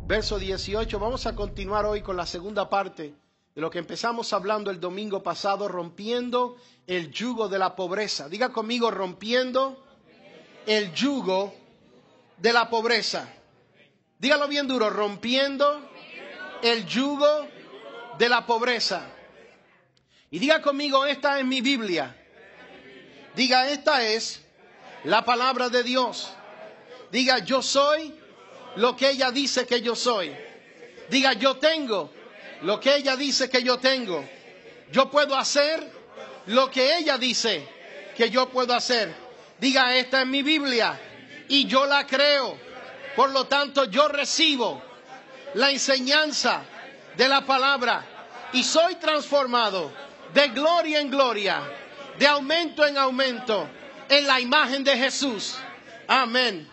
verso 18. Vamos a continuar hoy con la segunda parte de lo que empezamos hablando el domingo pasado, rompiendo el yugo de la pobreza. Diga conmigo, rompiendo el yugo de la pobreza. Dígalo bien duro, rompiendo el yugo de la pobreza. Y diga conmigo, esta es mi Biblia. Diga, esta es la palabra de Dios. Diga, yo soy lo que ella dice que yo soy. Diga, yo tengo lo que ella dice que yo tengo. Yo puedo hacer lo que ella dice que yo puedo hacer. Diga, esta es mi Biblia y yo la creo. Por lo tanto, yo recibo la enseñanza de la palabra y soy transformado de gloria en gloria, de aumento en aumento, en la imagen de Jesús. Amén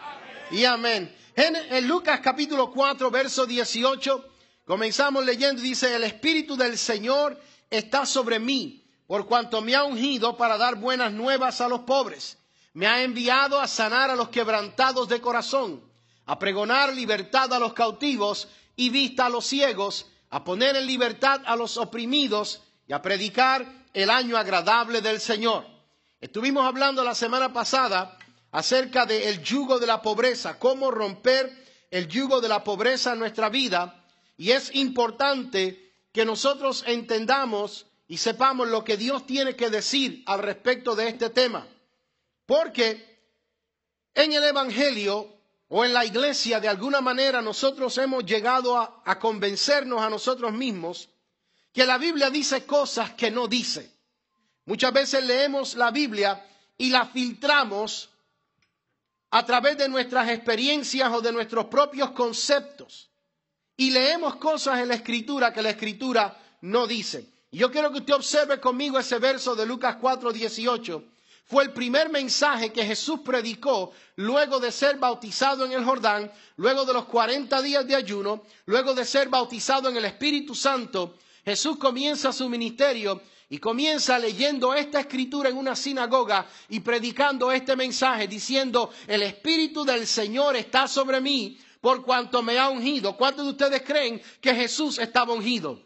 y amén. En Lucas capítulo 4, verso 18, comenzamos leyendo, dice, el Espíritu del Señor está sobre mí, por cuanto me ha ungido para dar buenas nuevas a los pobres. Me ha enviado a sanar a los quebrantados de corazón, a pregonar libertad a los cautivos y vista a los ciegos, a poner en libertad a los oprimidos y a predicar el año agradable del Señor. Estuvimos hablando la semana pasada acerca del yugo de la pobreza, cómo romper el yugo de la pobreza en nuestra vida. Y es importante que nosotros entendamos y sepamos lo que Dios tiene que decir al respecto de este tema. Porque en el Evangelio o en la iglesia, de alguna manera, nosotros hemos llegado a convencernos a nosotros mismos que la Biblia dice cosas que no dice. Muchas veces leemos la Biblia y la filtramos a través de nuestras experiencias o de nuestros propios conceptos. Y leemos cosas en la Escritura que la Escritura no dice. Y yo quiero que usted observe conmigo ese verso de Lucas 4:18. Fue el primer mensaje que Jesús predicó luego de ser bautizado en el Jordán, luego de los 40 días de ayuno, luego de ser bautizado en el Espíritu Santo. Jesús comienza su ministerio y comienza leyendo esta escritura en una sinagoga y predicando este mensaje diciendo, el Espíritu del Señor está sobre mí por cuanto me ha ungido. ¿Cuántos de ustedes creen que Jesús estaba ungido?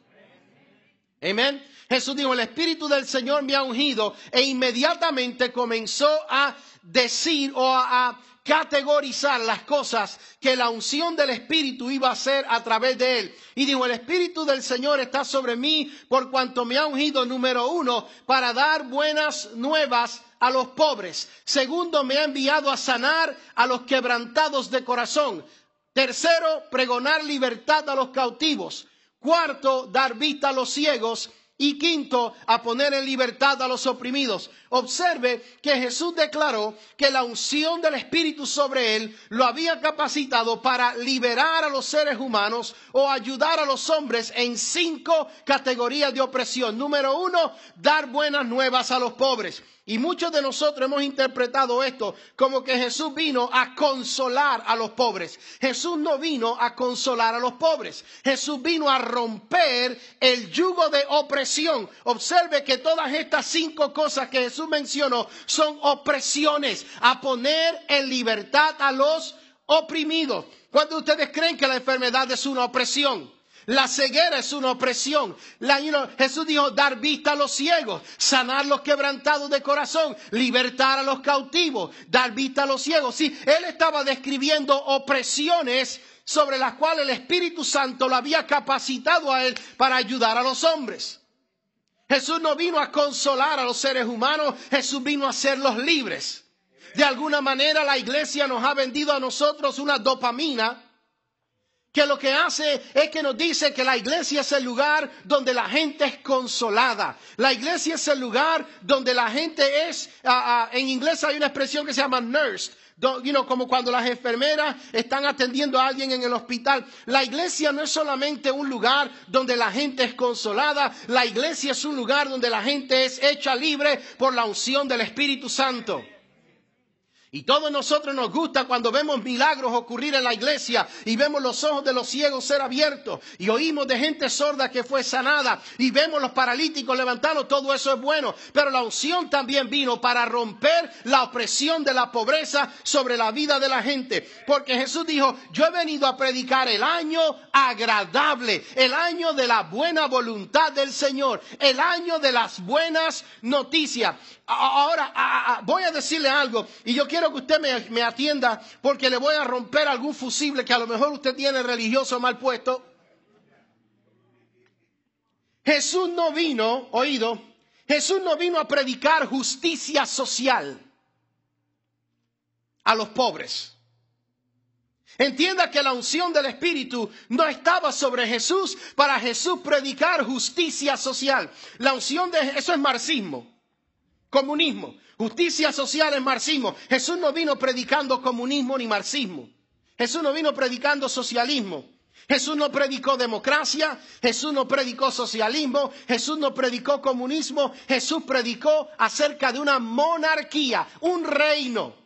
Amén. Jesús dijo, el Espíritu del Señor me ha ungido, e inmediatamente comenzó a decir o a categorizar las cosas que la unción del Espíritu iba a hacer a través de él. Y dijo, el Espíritu del Señor está sobre mí por cuanto me ha ungido, número 1, para dar buenas nuevas a los pobres. Segundo, me ha enviado a sanar a los quebrantados de corazón. Tercero, pregonar libertad a los cautivos. Cuarto, dar vista a los ciegos. Y quinto, a poner en libertad a los oprimidos. Observe que Jesús declaró que la unción del Espíritu sobre él lo había capacitado para liberar a los seres humanos o ayudar a los hombres en 5 categorías de opresión. Número 1, dar buenas nuevas a los pobres. Y muchos de nosotros hemos interpretado esto como que Jesús vino a consolar a los pobres. Jesús no vino a consolar a los pobres. Jesús vino a romper el yugo de opresión. Observe que todas estas 5 cosas que Jesús mencionó son opresiones. A poner en libertad a los oprimidos. ¿Cuántos de ustedes creen que la enfermedad es una opresión? La ceguera es una opresión. Jesús dijo dar vista a los ciegos, sanar los quebrantados de corazón, libertar a los cautivos, dar vista a los ciegos. Sí, él estaba describiendo opresiones sobre las cuales el Espíritu Santo lo había capacitado a él para ayudar a los hombres. Jesús no vino a consolar a los seres humanos, Jesús vino a hacerlos libres. De alguna manera la iglesia nos ha vendido a nosotros una dopamina que lo que hace es que nos dice que la iglesia es el lugar donde la gente es consolada. La iglesia es el lugar donde la gente es, en inglés hay una expresión que se llama nursed. Como cuando las enfermeras están atendiendo a alguien en el hospital. La iglesia no es solamente un lugar donde la gente es consolada. La iglesia es un lugar donde la gente es hecha libre por la unción del Espíritu Santo. Y todos nosotros nos gusta cuando vemos milagros ocurrir en la iglesia y vemos los ojos de los ciegos ser abiertos y oímos de gente sorda que fue sanada y vemos los paralíticos levantados. Todo eso es bueno, pero la unción también vino para romper la opresión de la pobreza sobre la vida de la gente. Porque Jesús dijo, yo he venido a predicar el año agradable, el año de la buena voluntad del Señor, el año de las buenas noticias. Ahora voy a decirle algo y yo quiero que usted me atienda porque le voy a romper algún fusible que a lo mejor usted tiene religioso mal puesto. Jesús no vino, Jesús no vino a predicar justicia social a los pobres. Entienda que la unción del Espíritu no estaba sobre Jesús para Jesús predicar justicia social. La unción eso es marxismo. Comunismo, justicia social es marxismo. Jesús no vino predicando comunismo ni marxismo. Jesús no vino predicando socialismo. Jesús no predicó democracia. Jesús no predicó socialismo. Jesús no predicó comunismo. Jesús predicó acerca de una monarquía, un reino.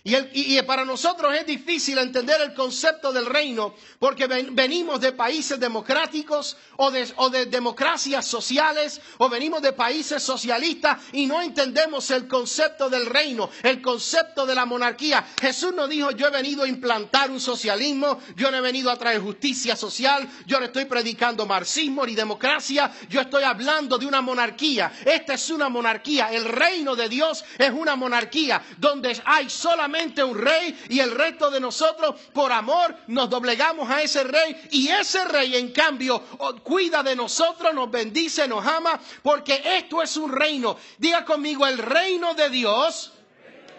Y para nosotros es difícil entender el concepto del reino porque venimos de países democráticos o de democracias sociales o venimos de países socialistas y no entendemos el concepto del reino, el concepto de la monarquía. Jesús no dijo yo he venido a implantar un socialismo, yo no he venido a traer justicia social, yo no estoy predicando marxismo ni democracia, yo estoy hablando de una monarquía. Esta es una monarquía, el reino de Dios es una monarquía donde hay solamente un rey y el resto de nosotros por amor nos doblegamos a ese rey y ese rey en cambio cuida de nosotros, nos bendice, nos ama porque esto es un reino. Diga conmigo, el reino de Dios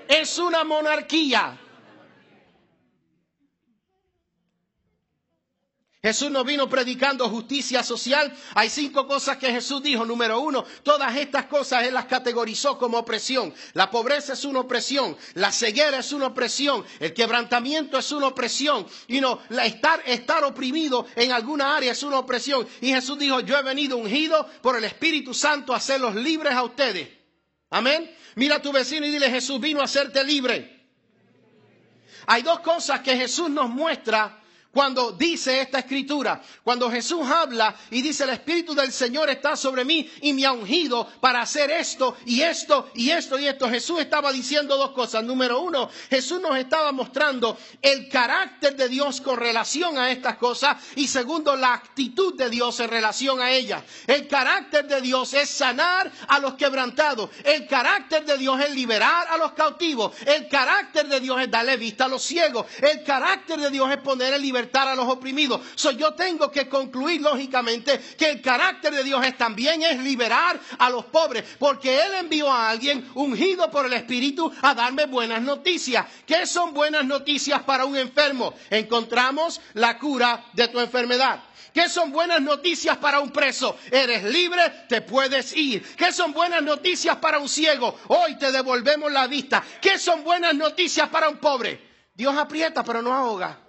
es una monarquía. Jesús no vino predicando justicia social. Hay 5 cosas que Jesús dijo. Número 1, todas estas cosas Él las categorizó como opresión. La pobreza es una opresión. La ceguera es una opresión. El quebrantamiento es una opresión. Estar oprimido en alguna área es una opresión. Y Jesús dijo, yo he venido ungido por el Espíritu Santo a hacerlos libres a ustedes. Amén. Mira a tu vecino y dile, Jesús vino a hacerte libre. Hay 2 cosas que Jesús nos muestra cuando dice esta escritura, cuando Jesús habla y dice el Espíritu del Señor está sobre mí y me ha ungido para hacer esto y esto y esto y esto. Jesús estaba diciendo 2 cosas. Número 1, Jesús nos estaba mostrando el carácter de Dios con relación a estas cosas. Y segundo, la actitud de Dios en relación a ellas. El carácter de Dios es sanar a los quebrantados. El carácter de Dios es liberar a los cautivos. El carácter de Dios es darle vista a los ciegos. El carácter de Dios es poner en libertad a los oprimidos. Yo tengo que concluir lógicamente que el carácter de Dios también es liberar a los pobres, porque Él envió a alguien ungido por el Espíritu a darme buenas noticias. ¿Qué son buenas noticias para un enfermo? Encontramos la cura de tu enfermedad. ¿Qué son buenas noticias para un preso? Eres libre, te puedes ir. ¿Qué son buenas noticias para un ciego? Hoy te devolvemos la vista. ¿Qué son buenas noticias para un pobre? Dios aprieta pero no ahoga.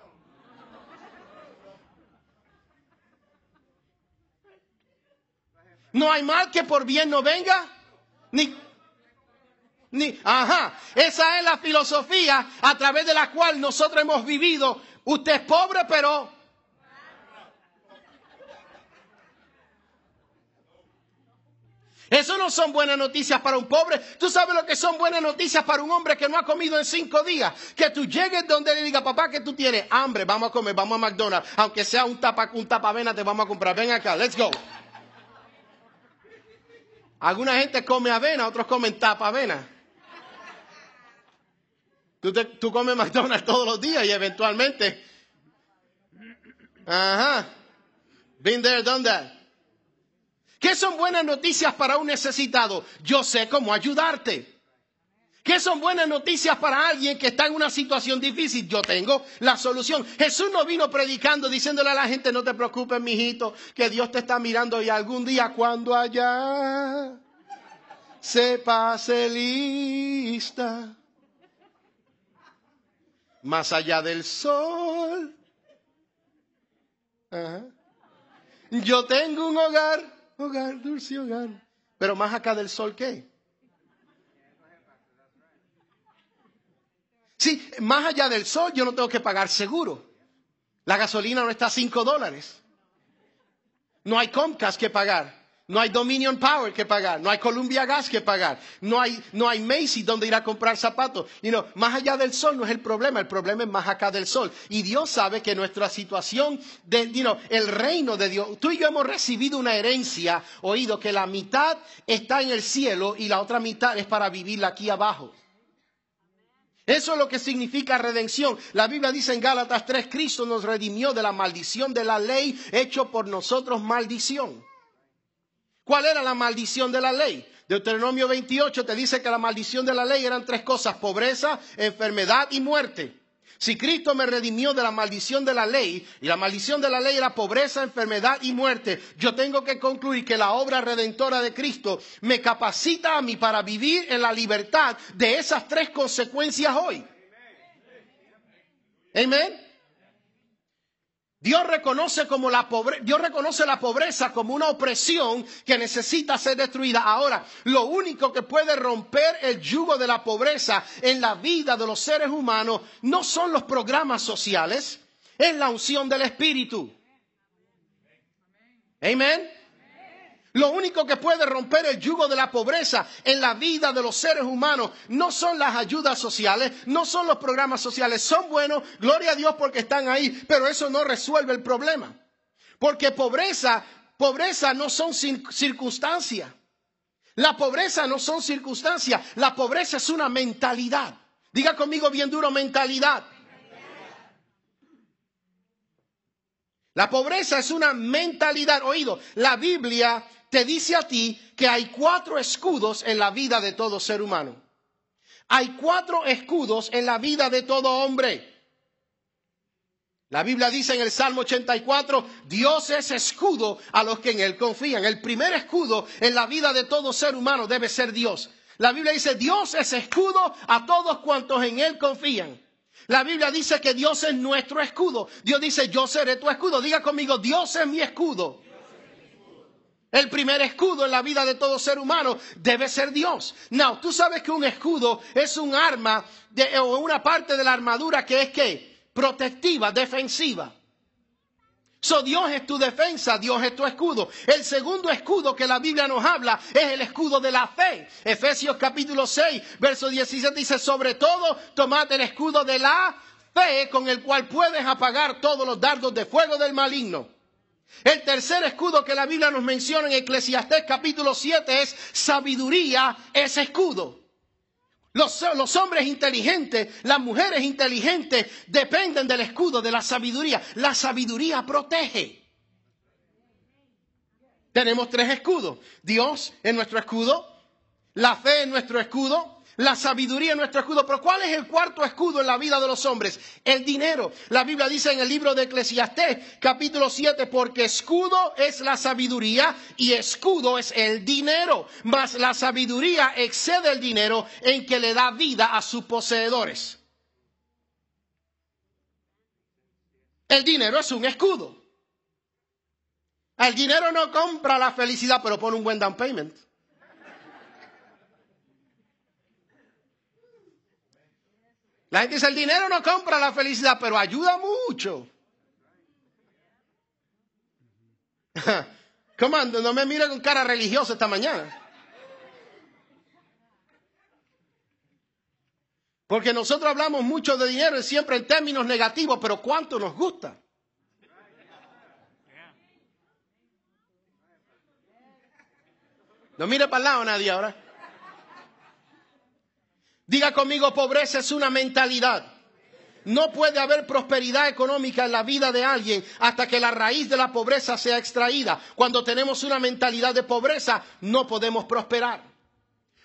No hay mal que por bien no venga, esa es la filosofía a través de la cual nosotros hemos vivido. Usted es pobre, pero eso no son buenas noticias para un pobre. Tú sabes lo que son buenas noticias para un hombre que no ha comido en 5 días. Que tú llegues donde le diga, papá, que tú tienes hambre, vamos a comer, vamos a McDonald's. Aunque sea un tapavena, te vamos a comprar. Ven acá, let's go. Alguna gente come avena, otros comen tapavena. Tú comes McDonald's todos los días y eventualmente. Been there, done that. ¿Qué son buenas noticias para un necesitado? Yo sé cómo ayudarte. ¿Qué son buenas noticias para alguien que está en una situación difícil? Yo tengo la solución. Jesús no vino predicando, diciéndole a la gente, no te preocupes, mijito, que Dios te está mirando y algún día cuando allá se pase lista, más allá del sol, yo tengo un hogar, dulce hogar, pero más acá del sol, ¿qué? Sí, más allá del sol yo no tengo que pagar seguro. La gasolina no está a $5. No hay Comcast que pagar. No hay Dominion Power que pagar. No hay Columbia Gas que pagar. No hay Macy's donde ir a comprar zapatos. Más allá del sol no es el problema. El problema es más acá del sol. Y Dios sabe que nuestra situación, el reino de Dios. Tú y yo hemos recibido una herencia, oído, que la mitad está en el cielo y la otra mitad es para vivirla aquí abajo. Eso es lo que significa redención. La Biblia dice en Gálatas 3, Cristo nos redimió de la maldición de la ley, hecho por nosotros maldición. ¿Cuál era la maldición de la ley? Deuteronomio 28 te dice que la maldición de la ley eran 3 cosas: pobreza, enfermedad y muerte. Si Cristo me redimió de la maldición de la ley, y la maldición de la ley era pobreza, enfermedad y muerte, yo tengo que concluir que la obra redentora de Cristo me capacita a mí para vivir en la libertad de esas 3 consecuencias hoy. Amén. Dios reconoce la pobreza como una opresión que necesita ser destruida. Ahora, lo único que puede romper el yugo de la pobreza en la vida de los seres humanos no son los programas sociales, es la unción del Espíritu. Amén. Lo único que puede romper el yugo de la pobreza en la vida de los seres humanos no son las ayudas sociales, no son los programas sociales. Son buenos, gloria a Dios porque están ahí, pero eso no resuelve el problema. Porque pobreza no son circunstancias. La pobreza no son circunstancias, la pobreza es una mentalidad. Diga conmigo bien duro, mentalidad. La pobreza es una mentalidad. Oído, la Biblia te dice a ti que hay 4 escudos en la vida de todo ser humano. Hay 4 escudos en la vida de todo hombre. La Biblia dice en el Salmo 84, Dios es escudo a los que en Él confían. El primer escudo en la vida de todo ser humano debe ser Dios. La Biblia dice, Dios es escudo a todos cuantos en Él confían. La Biblia dice que Dios es nuestro escudo. Dios dice, yo seré tu escudo. Diga conmigo, Dios es mi escudo. El primer escudo en la vida de todo ser humano debe ser Dios. No, tú sabes que un escudo es un arma o una parte de la armadura que es ¿qué? Protectiva, defensiva. So, Dios es tu defensa, Dios es tu escudo. El segundo escudo que la Biblia nos habla es el escudo de la fe. Efesios capítulo 6, verso 17 dice, sobre todo, tomad el escudo de la fe con el cual puedes apagar todos los dardos de fuego del maligno. El tercer escudo que la Biblia nos menciona en Eclesiastés capítulo 7 es sabiduría, es escudo. Los hombres inteligentes, las mujeres inteligentes dependen del escudo de la sabiduría. La sabiduría protege. Tenemos 3 escudos. Dios es nuestro escudo, la fe es nuestro escudo, la sabiduría es nuestro escudo. Pero ¿cuál es el cuarto escudo en la vida de los hombres? El dinero. La Biblia dice en el libro de Eclesiastés, capítulo 7, porque escudo es la sabiduría y escudo es el dinero. Mas la sabiduría excede el dinero en que le da vida a sus poseedores. El dinero es un escudo. El dinero no compra la felicidad, pero pone un buen down payment. La gente dice, el dinero no compra la felicidad, pero ayuda mucho. Comando, no me mire con cara religiosa esta mañana. Porque nosotros hablamos mucho de dinero y siempre en términos negativos, pero ¿cuánto nos gusta? No mire para el lado nadie ahora. Diga conmigo, pobreza es una mentalidad. No puede haber prosperidad económica en la vida de alguien hasta que la raíz de la pobreza sea extraída. Cuando tenemos una mentalidad de pobreza, no podemos prosperar.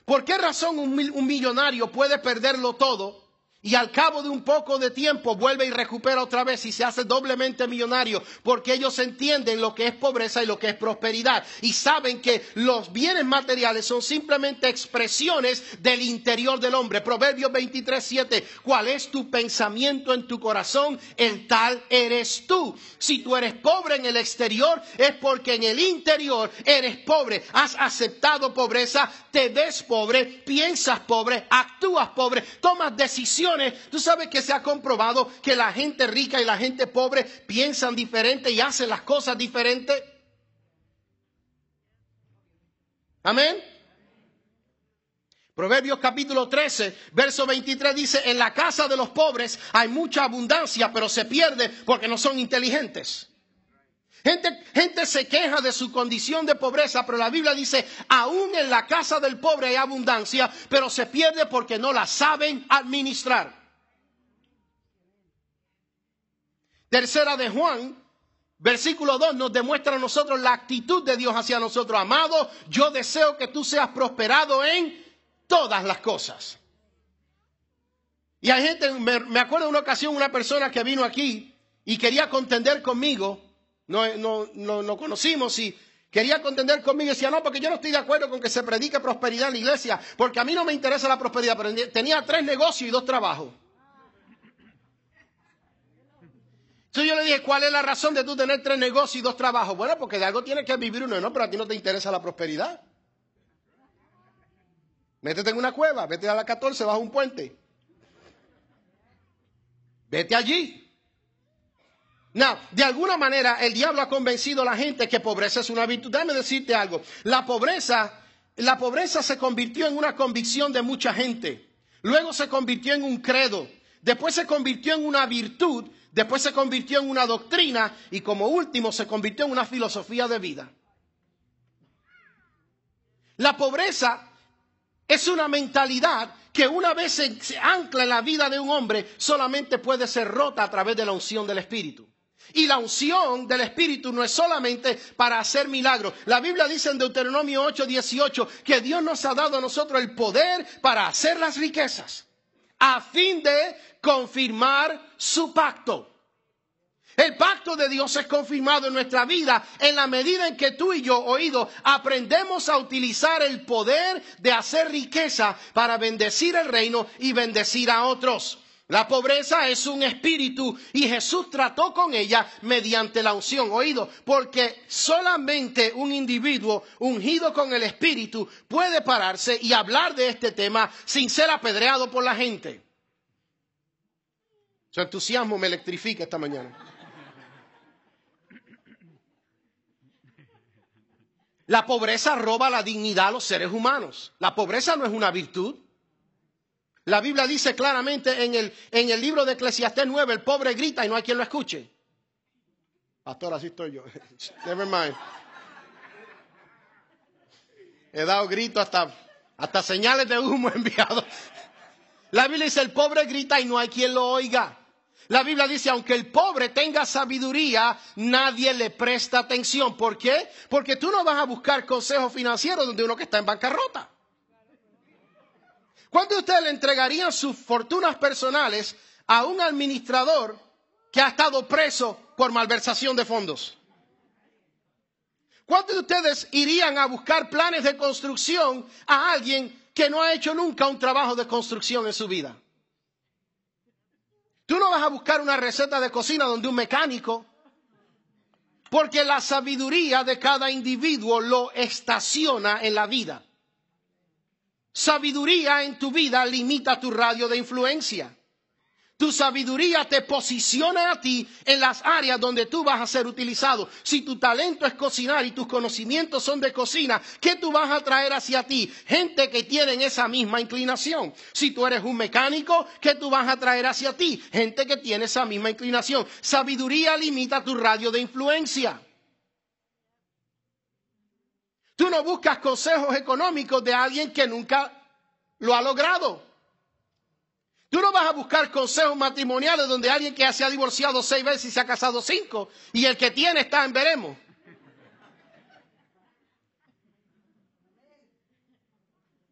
¿Por qué razón un millonario puede perderlo todo y al cabo de un poco de tiempo vuelve y recupera otra vez y se hace doblemente millonario? Porque ellos entienden lo que es pobreza y lo que es prosperidad. Y saben que los bienes materiales son simplemente expresiones del interior del hombre. Proverbios 23:7. ¿Cuál es tu pensamiento en tu corazón? El tal eres tú. Si tú eres pobre en el exterior, es porque en el interior eres pobre. Has aceptado pobreza, te ves pobre, piensas pobre, actúas pobre, tomas decisiones decisiones. Tú sabes que se ha comprobado que la gente rica y la gente pobre piensan diferente y hacen las cosas diferentes. Amén. Proverbios capítulo 13, verso 23 dice, en la casa de los pobres hay mucha abundancia, pero se pierde porque no son inteligentes. Gente se queja de su condición de pobreza, pero la Biblia dice, aún en la casa del pobre hay abundancia, pero se pierde porque no la saben administrar. Tercera de Juan, versículo 2 nos demuestra a nosotros la actitud de Dios hacia nosotros. Amado, yo deseo que tú seas prosperado en todas las cosas. Y hay gente, me acuerdo de una ocasión, una persona que vino aquí y quería contender conmigo. No conocimos y quería contender conmigo y decía, no, porque yo no estoy de acuerdo con que se predique prosperidad en la iglesia, porque a mí no me interesa la prosperidad, pero tenía 3 negocios y 2 trabajos. Entonces yo le dije, ¿cuál es la razón de tú tener 3 negocios y 2 trabajos? Bueno, porque de algo tienes que vivir uno, no, pero a ti no te interesa la prosperidad. Métete en una cueva, vete a la 14, baja un puente. Vete allí. No, de alguna manera el diablo ha convencido a la gente que pobreza es una virtud. Déjame decirte algo. La pobreza se convirtió en una convicción de mucha gente. Luego se convirtió en un credo. Después se convirtió en una virtud. Después se convirtió en una doctrina. Y como último se convirtió en una filosofía de vida. La pobreza es una mentalidad que una vez se ancla en la vida de un hombre, solamente puede ser rota a través de la unción del Espíritu. Y la unción del Espíritu no es solamente para hacer milagros. La Biblia dice en Deuteronomio 8:18 que Dios nos ha dado a nosotros el poder para hacer las riquezas, a fin de confirmar su pacto. El pacto de Dios es confirmado en nuestra vida en la medida en que tú y yo, oído, aprendemos a utilizar el poder de hacer riqueza para bendecir el reino y bendecir a otros. La pobreza es un espíritu y Jesús trató con ella mediante la unción, oído, porque solamente un individuo ungido con el Espíritu puede pararse y hablar de este tema sin ser apedreado por la gente. Su entusiasmo me electrifica esta mañana. La pobreza roba la dignidad a los seres humanos. La pobreza no es una virtud. La Biblia dice claramente en el libro de Eclesiastés 9, el pobre grita y no hay quien lo escuche. Pastor, así estoy yo. Never mind. He dado gritos hasta señales de humo enviados. La Biblia dice, el pobre grita y no hay quien lo oiga. La Biblia dice, aunque el pobre tenga sabiduría, nadie le presta atención. ¿Por qué? Porque tú no vas a buscar consejos financieros donde uno que está en bancarrota. ¿Cuántos de ustedes le entregarían sus fortunas personales a un administrador que ha estado preso por malversación de fondos? ¿Cuántos de ustedes irían a buscar planes de construcción a alguien que no ha hecho nunca un trabajo de construcción en su vida? Tú no vas a buscar una receta de cocina donde un mecánico, porque la sabiduría de cada individuo lo estaciona en la vida. Sabiduría en tu vida limita tu radio de influencia. Tu sabiduría te posiciona a ti en las áreas donde tú vas a ser utilizado. Si tu talento es cocinar y tus conocimientos son de cocina, ¿qué tú vas a traer hacia ti? Gente que tienen esa misma inclinación. Si tú eres un mecánico, ¿qué tú vas a traer hacia ti? Gente que tiene esa misma inclinación. Sabiduría limita tu radio de influencia. Tú no buscas consejos económicos de alguien que nunca lo ha logrado. Tú no vas a buscar consejos matrimoniales donde alguien que se ha divorciado 6 veces y se ha casado 5 y el que tiene está en veremos.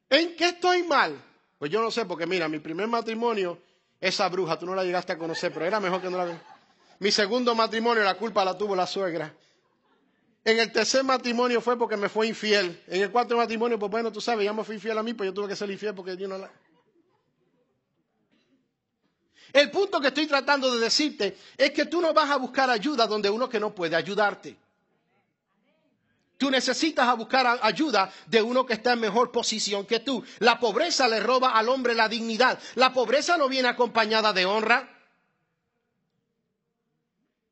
¿En qué estoy mal? Pues yo no sé, porque mira, mi primer matrimonio, esa bruja, tú no la llegaste a conocer, pero era mejor que no la veas. Mi segundo matrimonio, la culpa la tuvo la suegra. En el tercer matrimonio fue porque me fue infiel. En el cuarto matrimonio, pues bueno, tú sabes, ya me fue infiel a mí, pues yo tuve que ser infiel porque yo no la... El punto que estoy tratando de decirte es que tú no vas a buscar ayuda donde uno que no puede ayudarte. Tú necesitas buscar ayuda de uno que está en mejor posición que tú. La pobreza le roba al hombre la dignidad. La pobreza no viene acompañada de honra.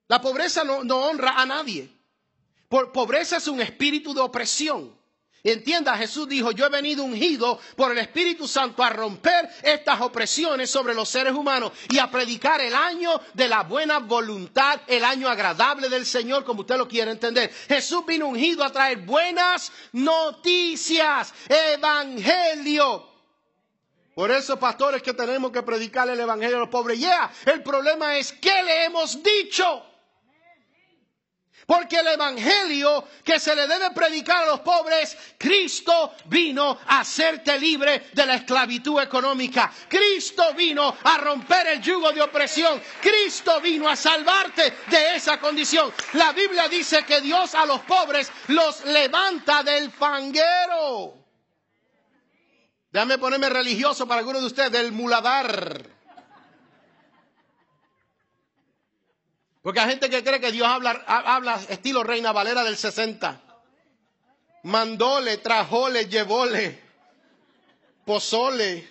La pobreza no honra a nadie. Pobreza es un espíritu de opresión. Entienda, Jesús dijo, yo he venido ungido por el Espíritu Santo a romper estas opresiones sobre los seres humanos y a predicar el año de la buena voluntad, el año agradable del Señor, como usted lo quiere entender. Jesús vino ungido a traer buenas noticias, evangelio. Por eso, pastores, que tenemos que predicar el evangelio a los pobres. El problema es, ¿qué le hemos dicho? Porque el evangelio que se le debe predicar a los pobres, Cristo vino a hacerte libre de la esclavitud económica. Cristo vino a romper el yugo de opresión. Cristo vino a salvarte de esa condición. La Biblia dice que Dios a los pobres los levanta del fanguero. Déjame ponerme religioso para algunos de ustedes, del muladar. Porque hay gente que cree que Dios habla estilo Reina Valera del 60. Mandóle, trajóle, llevóle, pozole.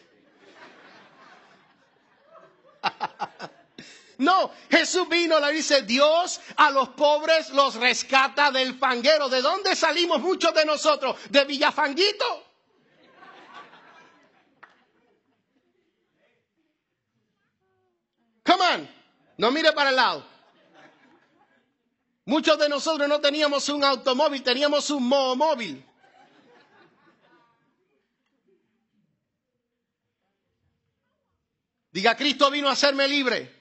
No, Jesús vino, le dice, Dios a los pobres los rescata del fanguero. ¿De dónde salimos muchos de nosotros? ¿De Villafanguito? Come on, no mire para el lado. Muchos de nosotros no teníamos un automóvil, teníamos un móvil. Diga, Cristo vino a hacerme libre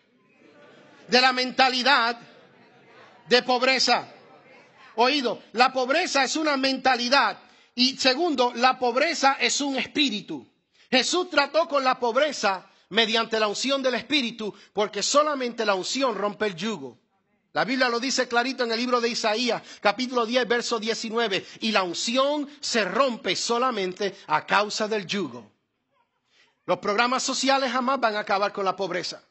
de la mentalidad de pobreza. Oído, la pobreza es una mentalidad. Y segundo, la pobreza es un espíritu. Jesús trató con la pobreza mediante la unción del espíritu, porque solamente la unción rompe el yugo. La Biblia lo dice clarito en el libro de Isaías, capítulo 10, verso 19. Y la unción se rompe solamente a causa del yugo. Los programas sociales jamás van a acabar con la pobreza.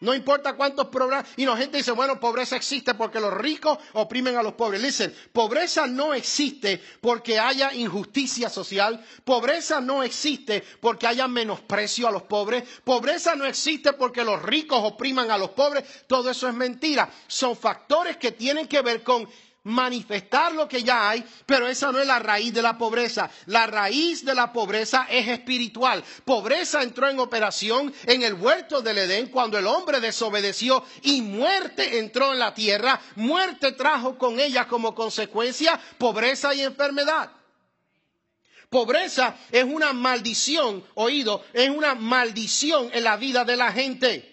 No importa cuántos programas. Y la gente dice, bueno, pobreza existe porque los ricos oprimen a los pobres. Listen, pobreza no existe porque haya injusticia social. Pobreza no existe porque haya menosprecio a los pobres. Pobreza no existe porque los ricos opriman a los pobres. Todo eso es mentira. Son factores que tienen que ver con manifestar lo que ya hay, pero esa no es la raíz de la pobreza. La raíz de la pobreza es espiritual. Pobreza entró en operación en el huerto del Edén cuando el hombre desobedeció y muerte entró en la tierra. Muerte trajo con ella como consecuencia pobreza y enfermedad. Pobreza es una maldición, oído, es una maldición en la vida de la gente.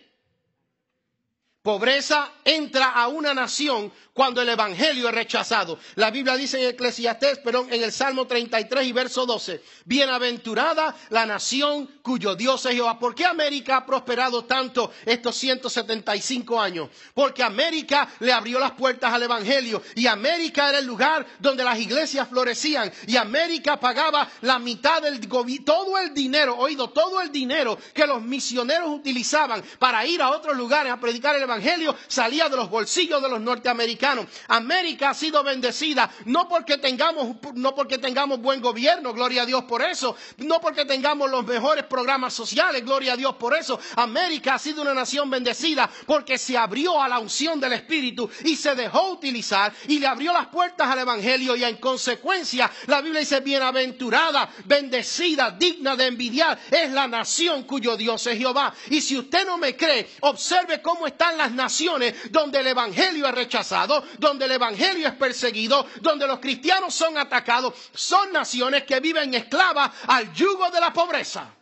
Pobreza entra a una nación cuando el evangelio es rechazado. La Biblia dice en Eclesiastés, en el Salmo 33 y verso 12, bienaventurada la nación cuyo Dios es Jehová. ¿Por qué América ha prosperado tanto estos 175 años? Porque América le abrió las puertas al evangelio y América era el lugar donde las iglesias florecían y América pagaba la mitad del gobierno, todo el dinero, oído, todo el dinero que los misioneros utilizaban para ir a otros lugares a predicar el evangelio salía de los bolsillos de los norteamericanos. América ha sido bendecida no porque tengamos buen gobierno, gloria a Dios por eso, no porque tengamos los mejores programas sociales, gloria a Dios por eso. América ha sido una nación bendecida porque se abrió a la unción del Espíritu y se dejó utilizar y le abrió las puertas al evangelio y en consecuencia la Biblia dice bienaventurada, bendecida, digna de envidiar es la nación cuyo Dios es Jehová. Y si usted no me cree, observe cómo están las naciones donde el evangelio es rechazado, donde el evangelio es perseguido, donde los cristianos son atacados. Son naciones que viven esclavas al yugo de la pobreza.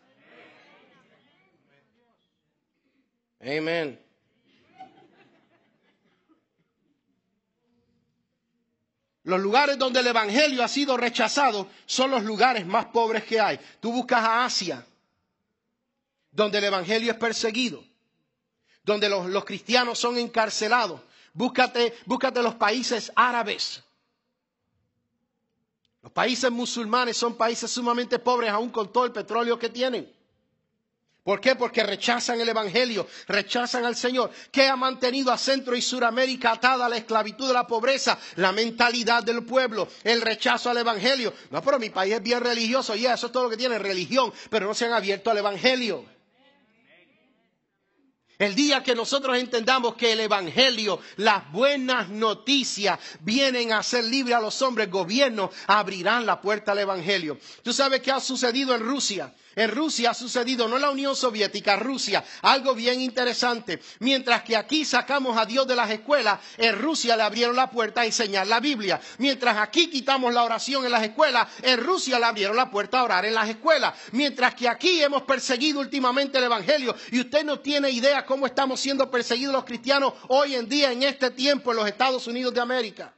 Amén. Los lugares donde el evangelio ha sido rechazado son los lugares más pobres que hay. Tú buscas a Asia, donde el evangelio es perseguido, donde los cristianos son encarcelados. Búscate los países árabes. Los países musulmanes son países sumamente pobres, aún con todo el petróleo que tienen. ¿Por qué? Porque rechazan el Evangelio, rechazan al Señor. ¿Qué ha mantenido a Centro y Suramérica atada a la esclavitud de la pobreza? La mentalidad del pueblo, el rechazo al Evangelio. No, pero mi país es bien religioso, y eso es todo lo que tiene, religión, pero no se han abierto al Evangelio. El día que nosotros entendamos que el Evangelio, las buenas noticias vienen a hacer libre a los hombres, gobiernos abrirán la puerta al Evangelio. ¿Tú sabes qué ha sucedido en Rusia? En Rusia ha sucedido, no en la Unión Soviética, Rusia, algo bien interesante. Mientras que aquí sacamos a Dios de las escuelas, en Rusia le abrieron la puerta a enseñar la Biblia. Mientras aquí quitamos la oración en las escuelas, en Rusia le abrieron la puerta a orar en las escuelas. Mientras que aquí hemos perseguido últimamente el Evangelio, y usted no tiene idea cómo estamos siendo perseguidos los cristianos hoy en día, en este tiempo, en los Estados Unidos de América.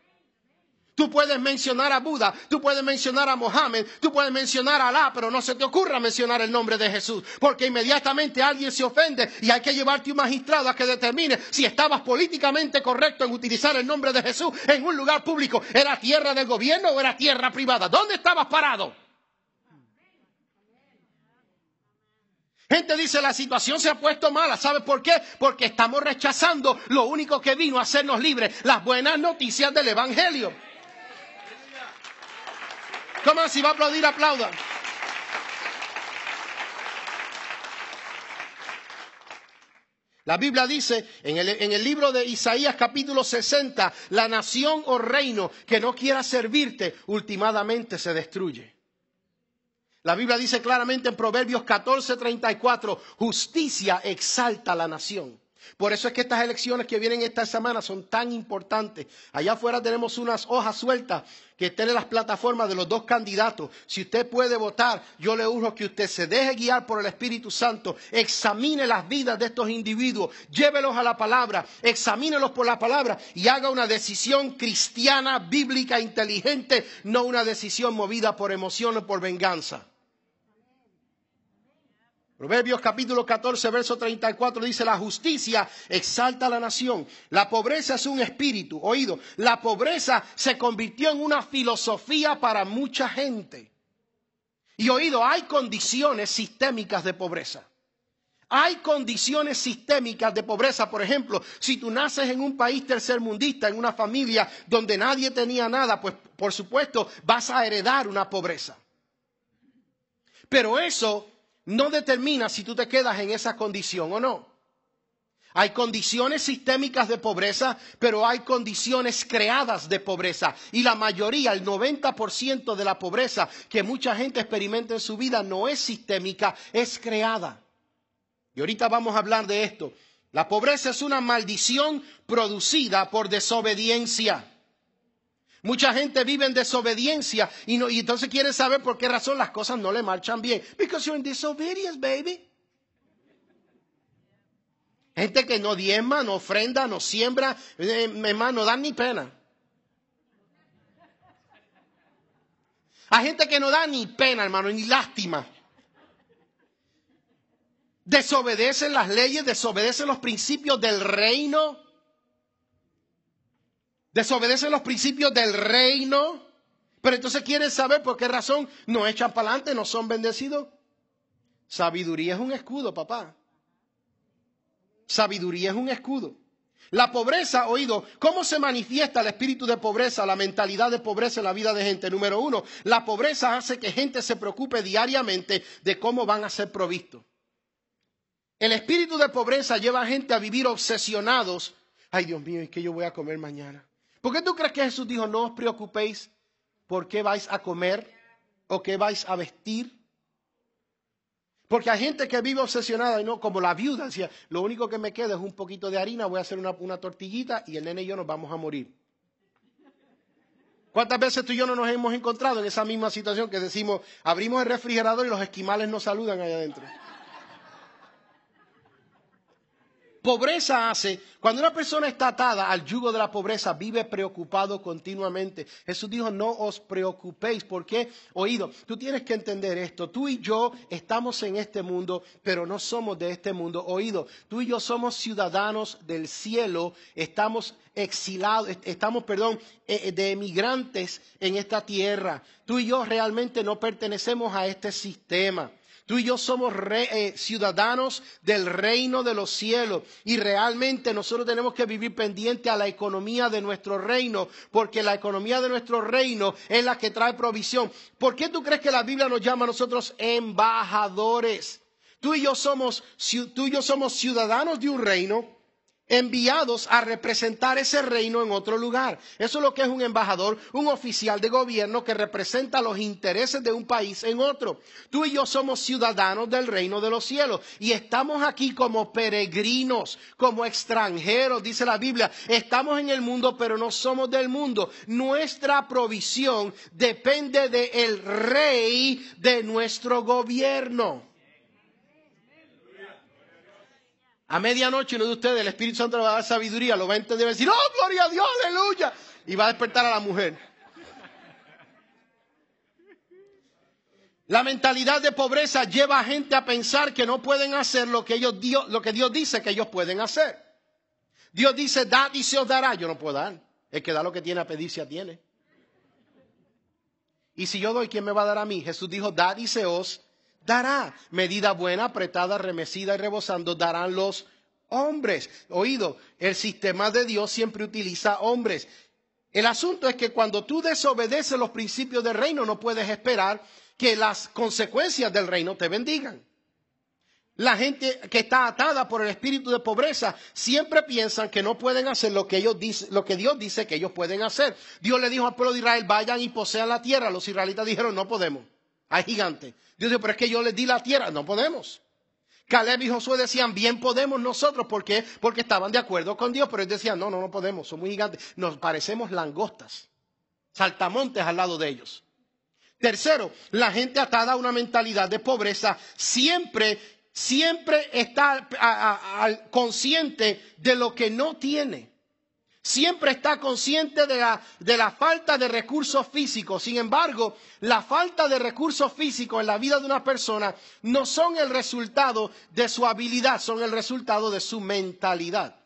Tú puedes mencionar a Buda, tú puedes mencionar a Mohammed, tú puedes mencionar a Alá, pero no se te ocurra mencionar el nombre de Jesús, porque inmediatamente alguien se ofende y hay que llevarte a un magistrado a que determine si estabas políticamente correcto en utilizar el nombre de Jesús en un lugar público. ¿Era tierra del gobierno o era tierra privada? ¿Dónde estabas parado? Gente dice, la situación se ha puesto mala. ¿Sabe por qué? Porque estamos rechazando lo único que vino a hacernos libres, las buenas noticias del Evangelio. ¿Cómo? Si va a aplaudir, aplauda. La Biblia dice en el libro de Isaías capítulo 60, la nación o reino que no quiera servirte, ultimadamente se destruye. La Biblia dice claramente en Proverbios 14:34, justicia exalta a la nación. Por eso es que estas elecciones que vienen esta semana son tan importantes. Allá afuera tenemos unas hojas sueltas que están en las plataformas de los dos candidatos. Si usted puede votar, yo le urjo que usted se deje guiar por el Espíritu Santo, examine las vidas de estos individuos, llévelos a la palabra, examínelos por la palabra y haga una decisión cristiana, bíblica, inteligente, no una decisión movida por emoción o por venganza. Proverbios capítulo 14, verso 34 dice, la justicia exalta a la nación. La pobreza es un espíritu. Oído, la pobreza se convirtió en una filosofía para mucha gente. Y oído, hay condiciones sistémicas de pobreza. Hay condiciones sistémicas de pobreza. Por ejemplo, si tú naces en un país tercermundista, en una familia donde nadie tenía nada, pues por supuesto vas a heredar una pobreza. Pero eso no determina si tú te quedas en esa condición o no. Hay condiciones sistémicas de pobreza, pero hay condiciones creadas de pobreza. Y la mayoría, el 90% de la pobreza que mucha gente experimenta en su vida no es sistémica, es creada. Y ahorita vamos a hablar de esto. La pobreza es una maldición producida por desobediencia. Mucha gente vive en desobediencia y entonces quiere saber por qué razón las cosas no le marchan bien. Because you're in disobedience, baby. Gente que no diezma, no ofrenda, no siembra, hermano, no dan ni pena. Hay gente que no da ni pena, hermano, ni lástima. Desobedecen las leyes, desobedecen los principios del reino. Desobedecen los principios del reino, pero entonces quieren saber por qué razón no echan para adelante, no son bendecidos. Sabiduría es un escudo, papá. Sabiduría es un escudo. La pobreza, oído, ¿cómo se manifiesta el espíritu de pobreza, la mentalidad de pobreza en la vida de gente? Número uno, la pobreza hace que gente se preocupe diariamente de cómo van a ser provistos. El espíritu de pobreza lleva a gente a vivir obsesionados. Ay, Dios mío, ¿y qué yo voy a comer mañana? ¿Por qué tú crees que Jesús dijo, no os preocupéis por qué vais a comer o qué vais a vestir? Porque hay gente que vive obsesionada, y no como la viuda, decía, lo único que me queda es un poquito de harina, voy a hacer una tortillita y el nene y yo nos vamos a morir. ¿Cuántas veces tú y yo no nos hemos encontrado en esa misma situación que decimos, abrimos el refrigerador y los esquimales nos saludan allá adentro? Pobreza hace, cuando una persona está atada al yugo de la pobreza, vive preocupado continuamente. Jesús dijo, no os preocupéis. ¿Por qué? Oído, tú tienes que entender esto. Tú y yo estamos en este mundo, pero no somos de este mundo. Oído, tú y yo somos ciudadanos del cielo, estamos exilados, de emigrantes en esta tierra. Tú y yo realmente no pertenecemos a este sistema. Tú y yo somos ciudadanos del reino de los cielos y realmente nosotros tenemos que vivir pendiente a la economía de nuestro reino, porque la economía de nuestro reino es la que trae provisión. ¿Por qué tú crees que la Biblia nos llama a nosotros embajadores? Tú y yo somos ciudadanos de un reino, enviados a representar ese reino en otro lugar. Eso es lo que es un embajador, un oficial de gobierno que representa los intereses de un país en otro. Tú y yo somos ciudadanos del reino de los cielos y estamos aquí como peregrinos, como extranjeros, dice la Biblia. Estamos en el mundo, pero no somos del mundo. Nuestra provisión depende del rey de nuestro gobierno. A medianoche uno de ustedes, el Espíritu Santo le va a dar sabiduría, lo va a entender y va a decir, ¡oh, gloria a Dios, aleluya! Y va a despertar a la mujer. La mentalidad de pobreza lleva a gente a pensar que no pueden hacer lo que Dios dice que ellos pueden hacer. Dios dice, dad y se os dará. Yo no puedo dar. El que da lo que tiene a pedir se atiene. Y si yo doy, ¿quién me va a dar a mí? Jesús dijo, dad y se os dará. Medida buena, apretada, remecida y rebosando darán los hombres. Oído, el sistema de Dios siempre utiliza hombres. El asunto es que cuando tú desobedeces los principios del reino, no puedes esperar que las consecuencias del reino te bendigan. La gente que está atada por el espíritu de pobreza siempre piensan que no pueden hacer lo que Dios dice que ellos pueden hacer. Dios le dijo al pueblo de Israel, vayan y posean la tierra. Los israelitas dijeron, no podemos. Hay gigantes. Dios dijo, pero es que yo les di la tierra. No podemos. Caleb y Josué decían, bien podemos nosotros. ¿Por qué? Porque estaban de acuerdo con Dios. Pero ellos decían, no podemos. Somos gigantes. Nos parecemos langostas. Saltamontes al lado de ellos. Tercero, la gente atada a una mentalidad de pobreza siempre está consciente de lo que no tiene. Siempre está consciente de la falta de recursos físicos. Sin embargo, la falta de recursos físicos en la vida de una persona no son el resultado de su habilidad, son el resultado de su mentalidad.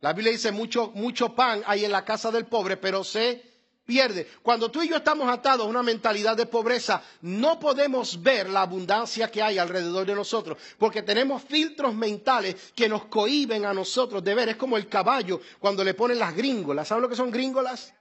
La Biblia dice, mucho pan hay en la casa del pobre, pero se pierde. Cuando tú y yo estamos atados a una mentalidad de pobreza, no podemos ver la abundancia que hay alrededor de nosotros, porque tenemos filtros mentales que nos cohíben a nosotros de ver. Es como el caballo cuando le ponen las gringolas. ¿Saben lo que son gringolas?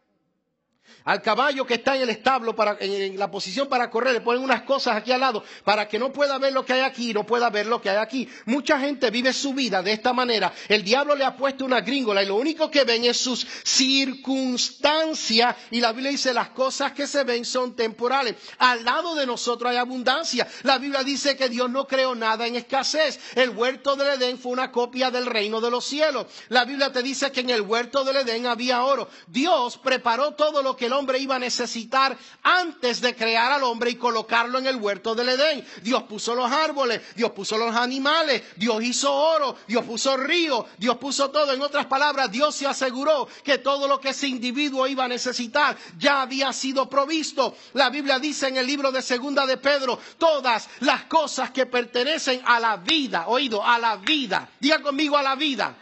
Al caballo que está en el establo, en la posición para correr, le ponen unas cosas aquí al lado para que no pueda ver lo que hay aquí y no pueda ver lo que hay aquí. Mucha gente vive su vida de esta manera. El diablo le ha puesto una gringola y lo único que ven es sus circunstancias. Y la Biblia dice, las cosas que se ven son temporales. Al lado de nosotros hay abundancia. La Biblia dice que Dios no creó nada en escasez. El huerto del Edén fue una copia del reino de los cielos. La Biblia te dice que en el huerto del Edén había oro. Dios preparó todo lo que el hombre iba a necesitar antes de crear al hombre y colocarlo en el huerto del Edén. Dios puso los árboles, Dios puso los animales, Dios hizo oro, Dios puso río, Dios puso todo. En otras palabras, Dios se aseguró que todo lo que ese individuo iba a necesitar ya había sido provisto. La Biblia dice en el libro de Segunda de Pedro, todas las cosas que pertenecen a la vida, oído, a la vida. Diga conmigo, a la vida.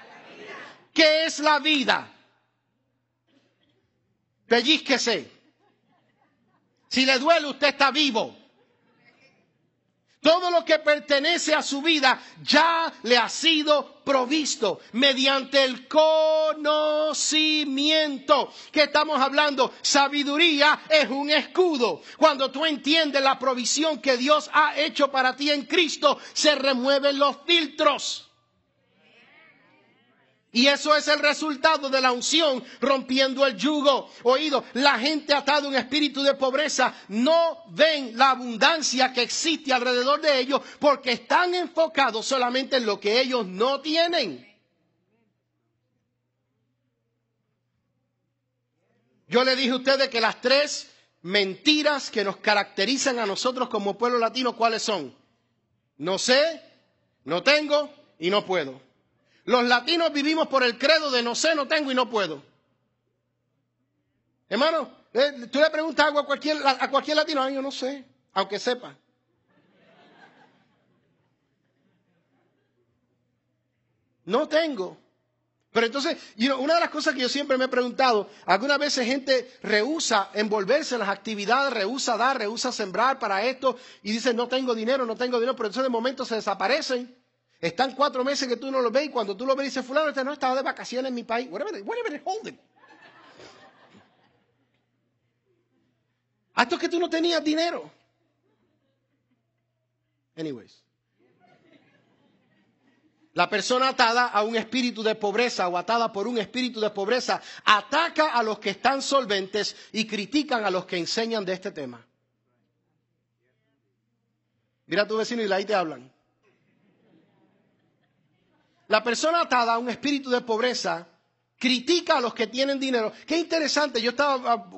¿Qué es la vida? Pellízquese. Si le duele, usted está vivo. Todo lo que pertenece a su vida ya le ha sido provisto mediante el conocimiento. ¿Qué estamos hablando? Sabiduría es un escudo. Cuando tú entiendes la provisión que Dios ha hecho para ti en Cristo, se remueven los filtros. Y eso es el resultado de la unción rompiendo el yugo. Oído, la gente atada a un espíritu de pobreza no ven la abundancia que existe alrededor de ellos porque están enfocados solamente en lo que ellos no tienen. Yo le dije a ustedes que las 3 mentiras que nos caracterizan a nosotros como pueblo latino, ¿cuáles son? No sé, no tengo y no puedo. Los latinos vivimos por el credo de no sé, no tengo y no puedo. Hermano, tú le preguntas algo a cualquier latino, ay, yo no sé, aunque sepa. No tengo. Pero entonces, una de las cosas que yo siempre me he preguntado, algunas veces gente rehúsa envolverse en las actividades, rehúsa dar, rehúsa sembrar para esto y dice no tengo dinero, pero entonces de momento se desaparecen. Están 4 meses que tú no los ves y cuando tú los ves dices fulano, este no estaba de vacaciones en mi país. Whatever, hold it. Esto es que tú no tenías dinero. Anyways. La persona atada a un espíritu de pobreza o atada por un espíritu de pobreza ataca a los que están solventes y critican a los que enseñan de este tema. Mira a tu vecino y ahí te hablan. La persona atada a un espíritu de pobreza critica a los que tienen dinero. Qué interesante,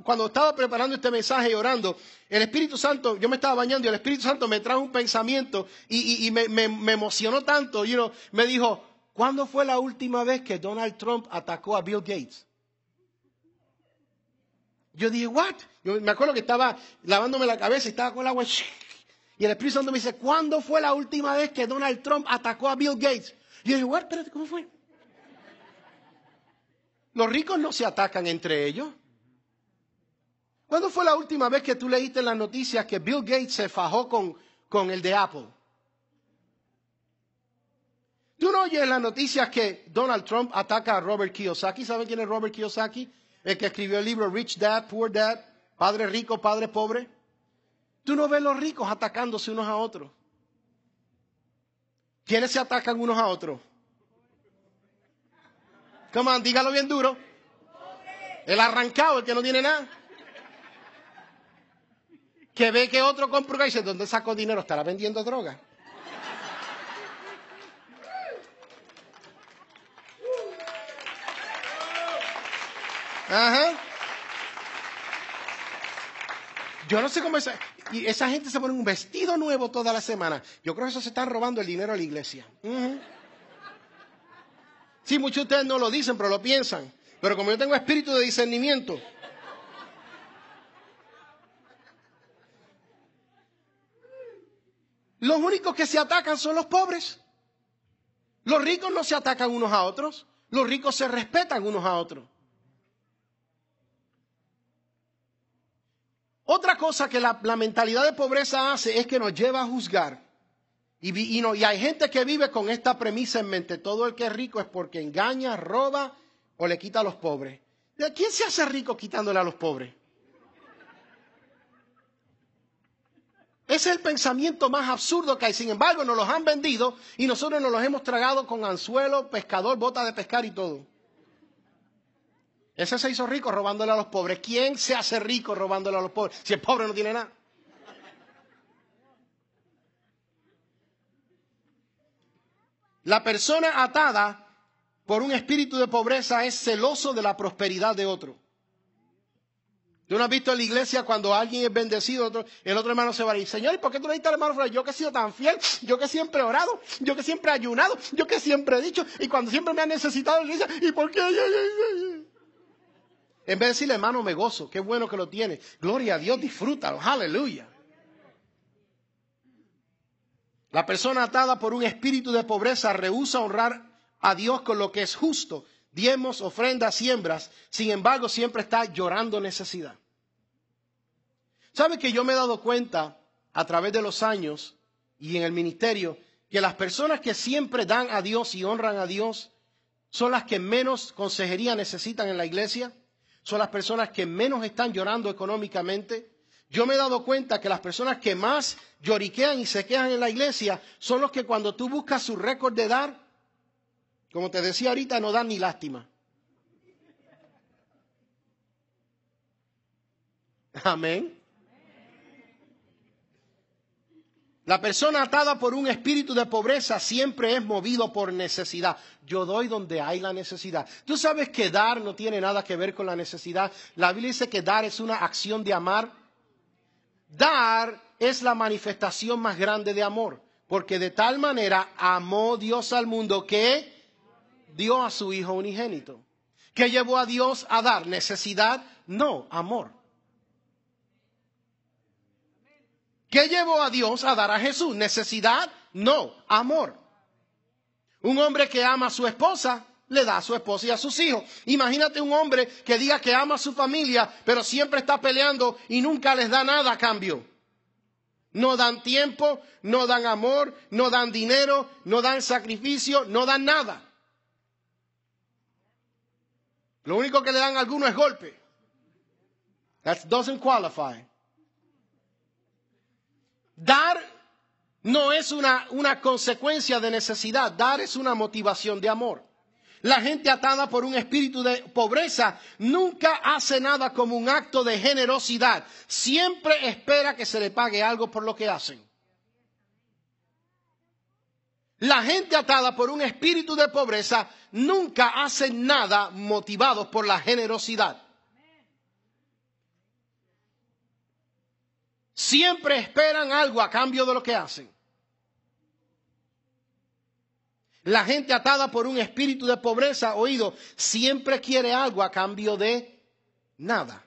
cuando estaba preparando este mensaje y orando, el Espíritu Santo, yo me estaba bañando y el Espíritu Santo me trajo un pensamiento y me emocionó tanto. Me dijo, ¿cuándo fue la última vez que Donald Trump atacó a Bill Gates? Yo dije, ¿what? Yo me acuerdo que estaba lavándome la cabeza y estaba con el agua. Y el Espíritu Santo me dice, ¿cuándo fue la última vez que Donald Trump atacó a Bill Gates? Y yo dije, ¿what? Espérate, ¿cómo fue? Los ricos no se atacan entre ellos. ¿Cuándo fue la última vez que tú leíste en las noticias que Bill Gates se fajó con el de Apple? ¿Tú no oyes en las noticias que Donald Trump ataca a Robert Kiyosaki? ¿Saben quién es Robert Kiyosaki? El que escribió el libro Rich Dad, Poor Dad, Padre Rico, Padre Pobre. ¿Tú no ves los ricos atacándose unos a otros? ¿Quiénes se atacan unos a otros? Come on, dígalo bien duro. El arrancado, el que no tiene nada. Que ve que otro compra y dice, ¿dónde sacó dinero? ¿Estará vendiendo droga? Ajá. Yo no sé cómo y esa gente se pone un vestido nuevo toda la semana. Yo creo que eso se están robando el dinero a la iglesia. Sí, muchos de ustedes no lo dicen, pero lo piensan. Pero como yo tengo espíritu de discernimiento. Los únicos que se atacan son los pobres. Los ricos no se atacan unos a otros. Los ricos se respetan unos a otros. Otra cosa que la mentalidad de pobreza hace es que nos lleva a juzgar. Y hay gente que vive con esta premisa en mente. Todo el que es rico es porque engaña, roba o le quita a los pobres. ¿De quién se hace rico quitándole a los pobres? Ese es el pensamiento más absurdo que hay. Sin embargo, nos los han vendido y nosotros nos los hemos tragado con anzuelo, pescador, bota de pescar y todo. Ese se hizo rico robándole a los pobres. ¿Quién se hace rico robándole a los pobres? Si el pobre no tiene nada. La persona atada por un espíritu de pobreza es celoso de la prosperidad de otro. ¿Tú no has visto en la iglesia cuando alguien es bendecido, el otro hermano se va a ir? Señor, ¿y por qué tú le diste al hermano? Yo que he sido tan fiel, yo que siempre he orado, yo que siempre he ayunado, yo que siempre he dicho, y cuando siempre me han necesitado, le dice, ¿y por qué? En vez de decirle, hermano, me gozo, qué bueno que lo tiene. Gloria a Dios, disfrútalo, aleluya. La persona atada por un espíritu de pobreza rehúsa honrar a Dios con lo que es justo, diezmos, ofrendas, siembras. Sin embargo, siempre está llorando necesidad. ¿Sabe que yo me he dado cuenta a través de los años y en el ministerio que las personas que siempre dan a Dios y honran a Dios son las que menos consejería necesitan en la iglesia? Son las personas que menos están llorando económicamente. Yo me he dado cuenta que las personas que más lloriquean y se quejan en la iglesia son los que cuando tú buscas su récord de dar, como te decía ahorita, no dan ni lástima. Amén. La persona atada por un espíritu de pobreza siempre es movido por necesidad. Yo doy donde hay la necesidad. Tú sabes que dar no tiene nada que ver con la necesidad. La Biblia dice que dar es una acción de amar. Dar es la manifestación más grande de amor. Porque de tal manera amó Dios al mundo que dio a su Hijo unigénito. ¿Qué llevó a Dios a dar? ¿Necesidad? No, amor. ¿Qué llevó a Dios a dar a Jesús? ¿Necesidad? No, amor. Un hombre que ama a su esposa le da a su esposa y a sus hijos. Imagínate un hombre que diga que ama a su familia, pero siempre está peleando y nunca les da nada a cambio. No dan tiempo, no dan amor, no dan dinero, no dan sacrificio, no dan nada. Lo único que le dan a algunos es golpe. That doesn't qualify. Dar no es una consecuencia de necesidad. Dar es una motivación de amor. La gente atada por un espíritu de pobreza nunca hace nada como un acto de generosidad. Siempre espera que se le pague algo por lo que hacen. La gente atada por un espíritu de pobreza nunca hace nada motivados por la generosidad. Siempre esperan algo a cambio de lo que hacen. La gente atada por un espíritu de pobreza, oído, siempre quiere algo a cambio de nada.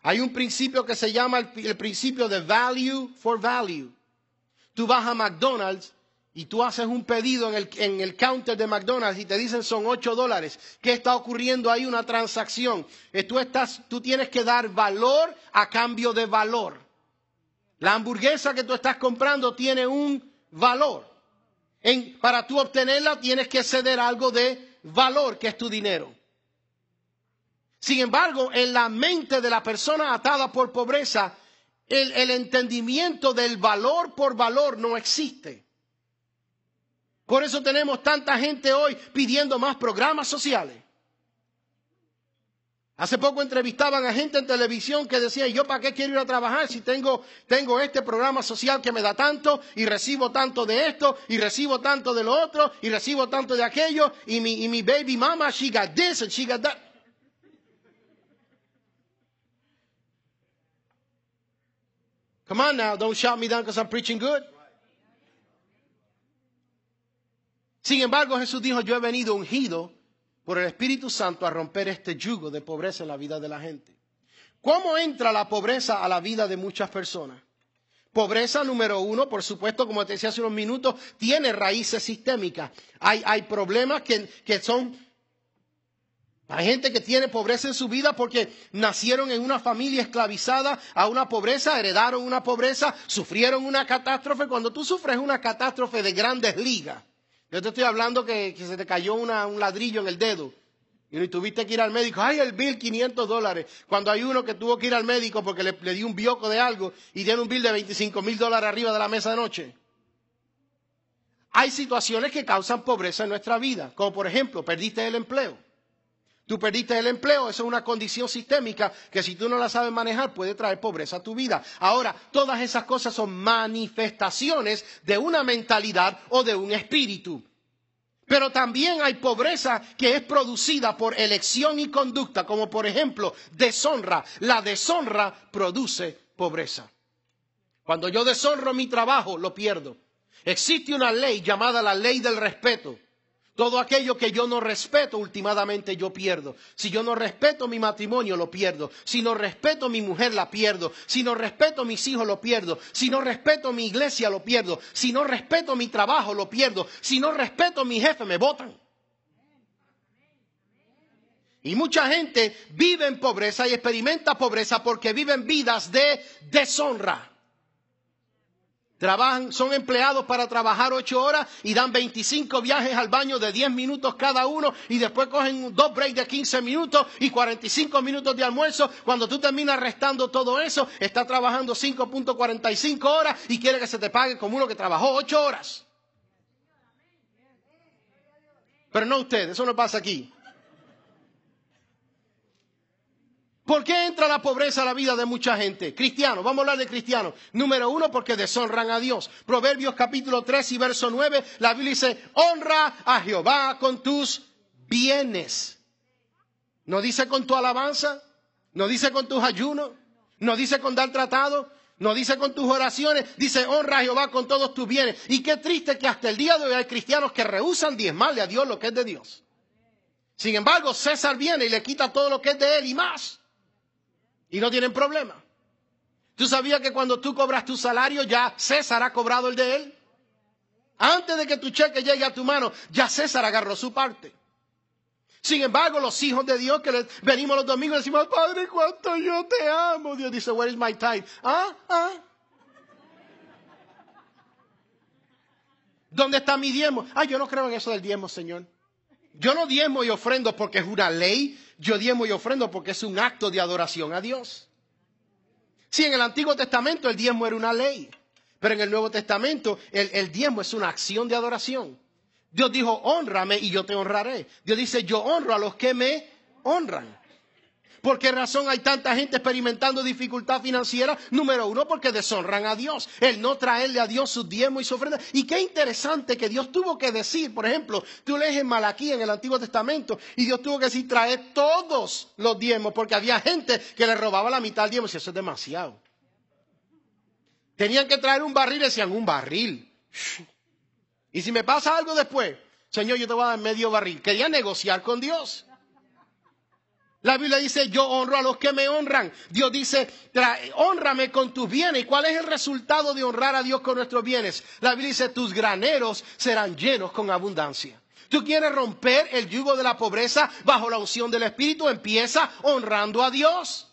Hay un principio que se llama el principio de value for value. Tú vas a McDonald's y tú haces un pedido en el counter de McDonald's y te dicen son $8. ¿Qué está ocurriendo ahí? Una transacción. Tú tienes que dar valor a cambio de valor. La hamburguesa que tú estás comprando tiene un valor. Para tú obtenerla tienes que ceder algo de valor, que es tu dinero. Sin embargo, en la mente de la persona atada por pobreza, el entendimiento del valor por valor no existe. Por eso tenemos tanta gente hoy pidiendo más programas sociales. Hace poco entrevistaban a gente en televisión que decía, ¿yo para qué quiero ir a trabajar si tengo este programa social que me da tanto y recibo tanto de esto y recibo tanto de lo otro y recibo tanto de aquello y mi baby mama, she got this and she got that? Come on now, don't shout me down because I'm preaching good. Sin embargo, Jesús dijo, yo he venido ungido por el Espíritu Santo a romper este yugo de pobreza en la vida de la gente. ¿Cómo entra la pobreza a la vida de muchas personas? Pobreza, número uno, por supuesto, como te decía hace unos minutos, tiene raíces sistémicas. Hay problemas que son... Hay gente que tiene pobreza en su vida porque nacieron en una familia esclavizada a una pobreza, heredaron una pobreza, sufrieron una catástrofe. Cuando tú sufres una catástrofe de grandes ligas, yo te estoy hablando que se te cayó un ladrillo en el dedo y tuviste que ir al médico. ¡Ay, el bill, $500! Cuando hay uno que tuvo que ir al médico porque le dio un bioco de algo y tiene un bill de $25,000 arriba de la mesa de noche. Hay situaciones que causan pobreza en nuestra vida, como por ejemplo, perdiste el empleo. Tú perdiste el empleo, eso es una condición sistémica que si tú no la sabes manejar puede traer pobreza a tu vida. Ahora, todas esas cosas son manifestaciones de una mentalidad o de un espíritu. Pero también hay pobreza que es producida por elección y conducta, como por ejemplo, deshonra. La deshonra produce pobreza. Cuando yo deshonro mi trabajo, lo pierdo. Existe una ley llamada la ley del respeto. Todo aquello que yo no respeto, últimamente yo pierdo. Si yo no respeto mi matrimonio, lo pierdo. Si no respeto a mi mujer, la pierdo. Si no respeto a mis hijos, lo pierdo. Si no respeto a mi iglesia, lo pierdo. Si no respeto mi trabajo, lo pierdo. Si no respeto a mi jefe, me botan. Y mucha gente vive en pobreza y experimenta pobreza porque viven vidas de deshonra. Son empleados para trabajar 8 horas y dan 25 viajes al baño de 10 minutos cada uno y después cogen 2 breaks de 15 minutos y 45 minutos de almuerzo. Cuando tú terminas restando todo eso, está trabajando 5.45 horas y quiere que se te pague como uno que trabajó 8 horas. Pero no usted, eso no pasa aquí. ¿Por qué entra la pobreza a la vida de mucha gente? Cristianos, vamos a hablar de cristianos. Número 1, porque deshonran a Dios. Proverbios capítulo 3 y verso 9, la Biblia dice, honra a Jehová con tus bienes. ¿No dice con tu alabanza? ¿No dice con tus ayunos? ¿No dice con dar tratado? ¿No dice con tus oraciones? Dice, honra a Jehová con todos tus bienes. Y qué triste que hasta el día de hoy hay cristianos que rehúsan diezmarle a Dios lo que es de Dios. Sin embargo, César viene y le quita todo lo que es de él y más. Y no tienen problema. ¿Tú sabías que cuando tú cobras tu salario ya César ha cobrado el de él? Antes de que tu cheque llegue a tu mano, ya César agarró su parte. Sin embargo, los hijos de Dios que venimos los domingos y decimos, Padre, cuánto yo te amo. Dios dice, where is my tithe? ¿Dónde está mi diezmo? Yo no creo en eso del diezmo, Señor. Yo no diezmo y ofrendo porque es una ley. Yo diezmo y ofrendo porque es un acto de adoración a Dios. Sí, en el Antiguo Testamento el diezmo era una ley. Pero en el Nuevo Testamento el diezmo es una acción de adoración. Dios dijo, hónrame y yo te honraré. Dios dice, yo honro a los que me honran. ¿Por qué razón hay tanta gente experimentando dificultad financiera? Número uno, porque deshonran a Dios. El no traerle a Dios su diezmo y su ofrenda. Y qué interesante que Dios tuvo que decir, por ejemplo, tú lees en Malaquí en el Antiguo Testamento, y Dios tuvo que decir, trae todos los diezmos, porque había gente que le robaba la mitad del diezmo, y eso es demasiado. Tenían que traer un barril, decían, un barril. Y si me pasa algo después, Señor, yo te voy a dar medio barril. Quería negociar con Dios. La Biblia dice, yo honro a los que me honran. Dios dice, hónrame con tus bienes. ¿Y cuál es el resultado de honrar a Dios con nuestros bienes? La Biblia dice, tus graneros serán llenos con abundancia. ¿Tú quieres romper el yugo de la pobreza bajo la unción del Espíritu? Empieza honrando a Dios.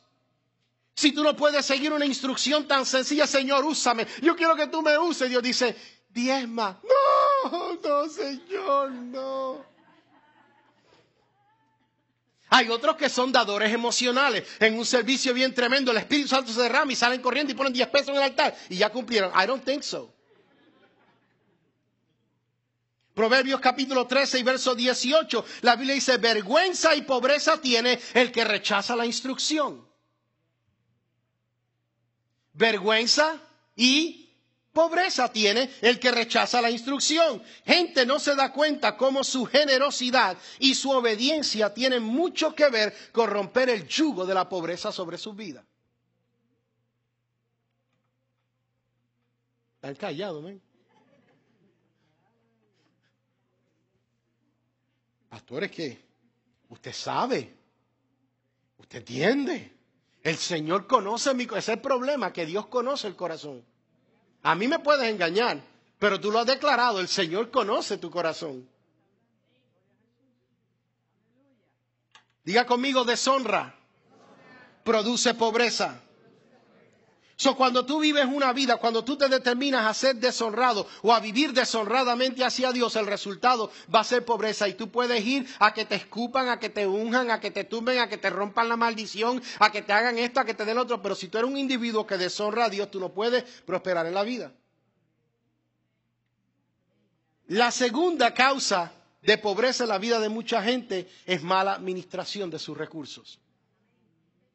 Si tú no puedes seguir una instrucción tan sencilla, Señor, úsame. Yo quiero que tú me uses. Dios dice, diezma. No, Señor, no. Hay otros que son dadores emocionales. En un servicio bien tremendo, el Espíritu Santo se derrama y salen corriendo y ponen 10 pesos en el altar. Y ya cumplieron. I don't think so. Proverbios capítulo 13 y verso 18. La Biblia dice, vergüenza y pobreza tiene el que rechaza la instrucción. Vergüenza y pobreza tiene el que rechaza la instrucción. Gente no se da cuenta cómo su generosidad y su obediencia tienen mucho que ver con romper el yugo de la pobreza sobre su vida. Están callados, ¿no? Pastores, que usted sabe, usted entiende. El Señor conoce mi corazón. Ese es el problema, que Dios conoce el corazón. A mí me puedes engañar, pero tú lo has declarado, el Señor conoce tu corazón. Diga conmigo, deshonra produce pobreza. Cuando tú vives una vida, cuando tú te determinas a ser deshonrado o a vivir deshonradamente hacia Dios, el resultado va a ser pobreza. Y tú puedes ir a que te escupan, a que te unjan, a que te tumben, a que te rompan la maldición, a que te hagan esto, a que te den lo otro. Pero si tú eres un individuo que deshonra a Dios, tú no puedes prosperar en la vida. La segunda causa de pobreza en la vida de mucha gente es mala administración de sus recursos.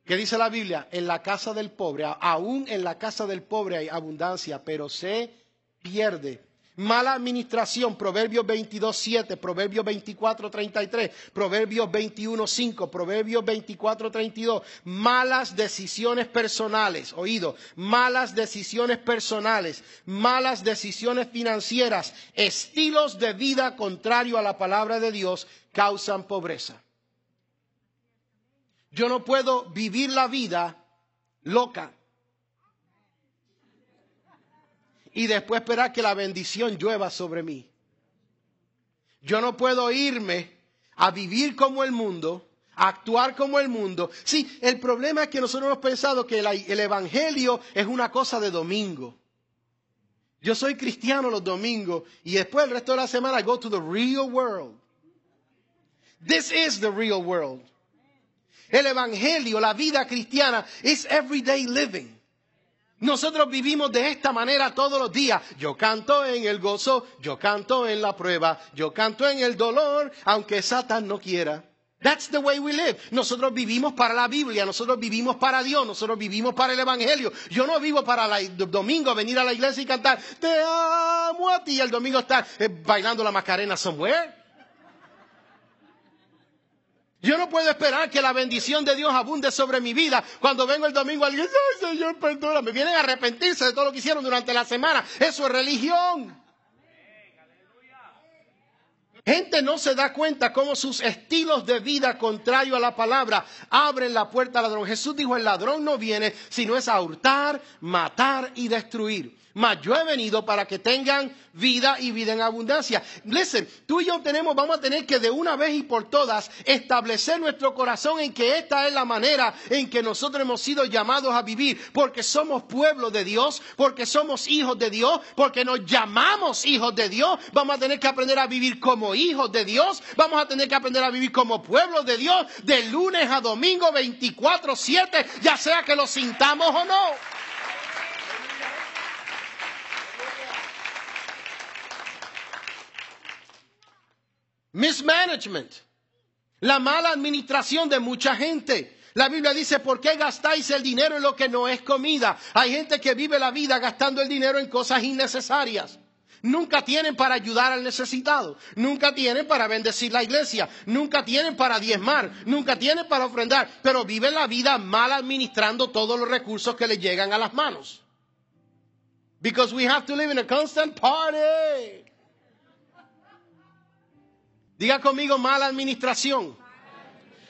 ¿Qué dice la Biblia? En la casa del pobre, aún en la casa del pobre hay abundancia, pero se pierde. Mala administración, Proverbios 22:7, Proverbios 24:33, Proverbios 21:5, Proverbios 24:32. Malas decisiones personales, oído, malas decisiones personales, malas decisiones financieras, estilos de vida contrario a la palabra de Dios causan pobreza. Yo no puedo vivir la vida loca y después esperar que la bendición llueva sobre mí. Yo no puedo irme a vivir como el mundo, a actuar como el mundo. Sí, el problema es que nosotros hemos pensado que el evangelio es una cosa de domingo. Yo soy cristiano los domingos y después el resto de la semana I go to the real world. This is the real world. El evangelio, la vida cristiana, es everyday living. Nosotros vivimos de esta manera todos los días. Yo canto en el gozo, yo canto en la prueba, yo canto en el dolor, aunque Satán no quiera. That's the way we live. Nosotros vivimos para la Biblia, nosotros vivimos para Dios, nosotros vivimos para el evangelio. Yo no vivo para el domingo venir a la iglesia y cantar, te amo a ti, y el domingo estar bailando la Macarena somewhere. Yo no puedo esperar que la bendición de Dios abunde sobre mi vida. Cuando vengo el domingo, alguien dice, ay, Señor, perdóname. Vienen a arrepentirse de todo lo que hicieron durante la semana. Eso es religión. Gente no se da cuenta cómo sus estilos de vida contrario a la palabra abren la puerta al ladrón. Jesús dijo, el ladrón no viene sino es a hurtar, matar y destruir. Mas yo he venido para que tengan vida y vida en abundancia. Listen, tú y yo vamos a tener que de una vez y por todas establecer nuestro corazón en que esta es la manera en que nosotros hemos sido llamados a vivir. Porque somos pueblo de Dios, porque somos hijos de Dios, porque nos llamamos hijos de Dios. Vamos a tener que aprender a vivir como hijos de Dios. Vamos a tener que aprender a vivir como pueblo de Dios de lunes a domingo 24/7, ya sea que lo sintamos o no. Mismanagement, la mala administración de mucha gente. La Biblia dice, ¿por qué gastáis el dinero en lo que no es comida? Hay gente que vive la vida gastando el dinero en cosas innecesarias. Nunca tienen para ayudar al necesitado. Nunca tienen para bendecir la iglesia. Nunca tienen para diezmar. Nunca tienen para ofrendar. Pero viven la vida mal administrando todos los recursos que les llegan a las manos. Because we have to live in a constant party. Diga conmigo, mala administración.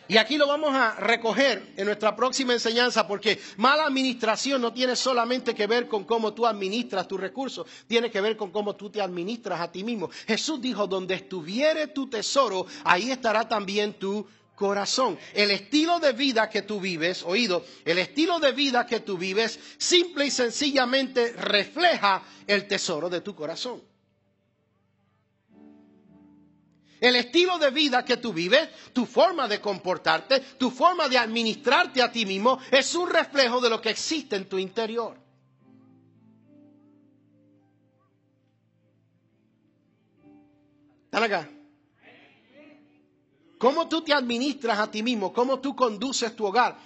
Y aquí lo vamos a recoger en nuestra próxima enseñanza, porque mala administración no tiene solamente que ver con cómo tú administras tus recursos, tiene que ver con cómo tú te administras a ti mismo. Jesús dijo, donde estuviere tu tesoro, ahí estará también tu corazón. El estilo de vida que tú vives, oído, el estilo de vida que tú vives simple y sencillamente refleja el tesoro de tu corazón. El estilo de vida que tú vives, tu forma de comportarte, tu forma de administrarte a ti mismo, es un reflejo de lo que existe en tu interior. ¿Están acá? ¿Cómo tú te administras a ti mismo? ¿Cómo tú conduces tu hogar?